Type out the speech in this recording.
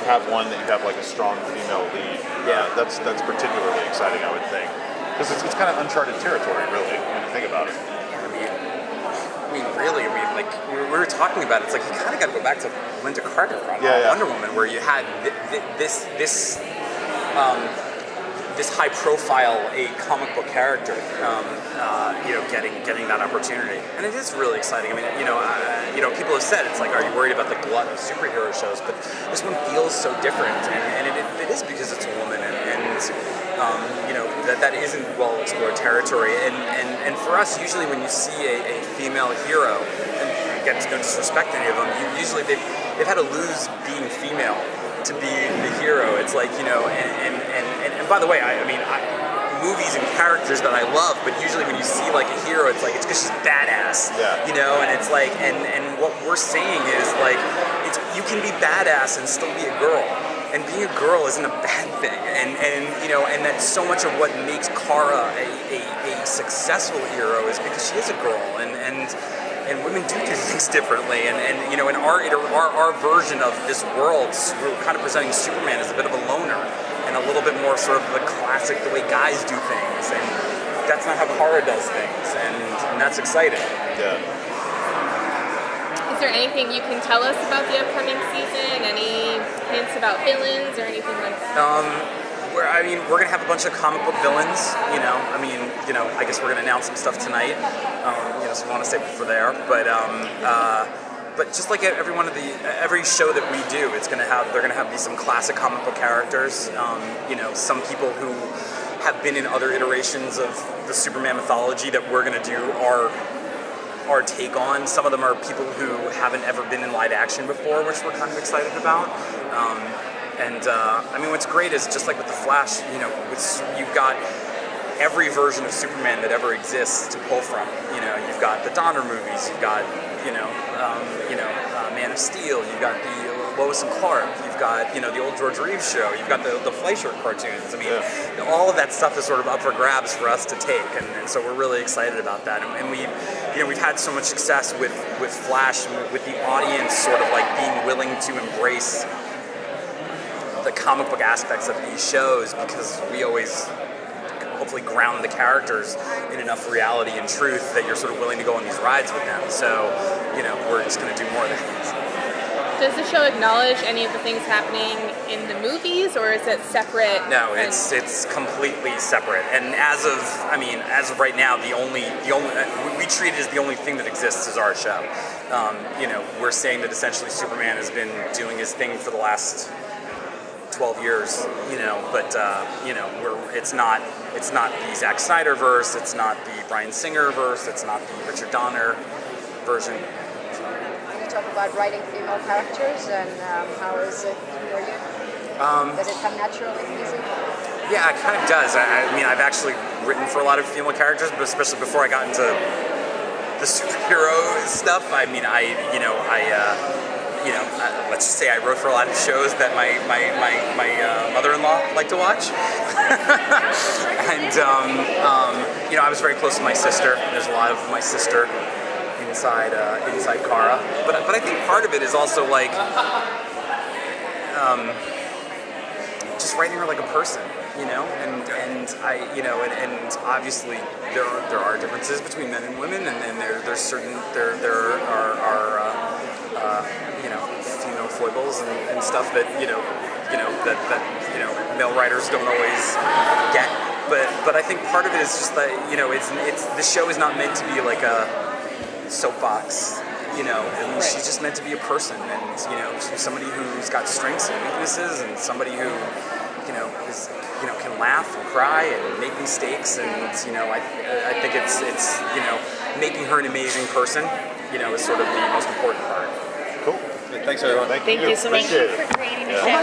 have one that you have like a strong female lead. That's particularly exciting, I would think, because it's kind of uncharted territory, really, when you think about it. Really, like we were talking about it, it's like you kind of got to go back to Linda Carter on Wonder Woman, where you had this high-profile a comic book character, getting that opportunity, and it is really exciting. I mean, people have said it's like, are you worried about the glut of superhero shows? But this one feels so different, and it is because it's a woman, and that isn't well explored territory, and for us, usually when you see a female hero, and again, no disrespect to any of them, usually they've had to lose being female to be the hero. It's like, and by the way, I mean movies and characters that I love, but usually when you see like a hero, it's because she's badass, and it's like, and what we're saying is like, you can be badass and still be a girl. And being a girl isn't a bad thing, and that's so much of what makes Kara a successful hero is because she is a girl, and women do things differently, and in our version of this world, we're kind of presenting Superman as a bit of a loner, and a little bit more sort of the classic, the way guys do things, and that's not how Kara does things, and that's exciting. Yeah. Is there anything you can tell us about the upcoming season? Any hints about villains or anything like that? We're gonna have a bunch of comic book villains. I guess we're gonna announce some stuff tonight. So we want to save it for there. But just like every show that we do, they're gonna have some classic comic book characters. Some people who have been in other iterations of the Superman mythology that we're gonna do our take on. Some of them are people who haven't ever been in live action before, which we're kind of excited about. What's great is just like with the Flash, you've got every version of Superman that ever exists to pull from. You've got the Donner movies, you've got Man of Steel, you've got the Lois and Clark, you've got the old George Reeves show, you've got the Fleischer cartoons. All of that stuff is sort of up for grabs for us to take, and so we're really excited about that. And we've had so much success with Flash, and with the audience sort of like being willing to embrace the comic book aspects of these shows, because we always hopefully ground the characters in enough reality and truth that you're sort of willing to go on these rides with them. So, we're just going to do more of that. Does the show acknowledge any of the things happening in the movies, or is it separate? No, it's completely separate. And as of right now, the only we treat it as the only thing that exists is our show. We're saying that essentially Superman has been doing his thing for the last 12 years, but it's not the Zack Snyder verse, it's not the Bryan Singer verse, it's not the Richard Donner version. You talk about writing female characters, and how is it for you? Does it come naturally, easy? Yeah, it kind of does. I've actually written for a lot of female characters, but especially before I got into the superhero stuff. Let's just say I wrote for a lot of shows that my mother-in-law liked to watch, and I was very close to my sister. There's a lot of my sister inside Kara, but I think part of it is also like just writing her like a person, and obviously there are differences between men and women, and there's certain there are female foibles and stuff that male writers don't always get. But I think part of it is just that it's the show is not meant to be like a soapbox. She's just meant to be a person, and she's somebody who's got strengths and weaknesses, and somebody who is can laugh and cry and make mistakes, and I think it's making her an amazing person is sort of the most important part. Cool. Thanks everyone. Thank you so much for creating the show.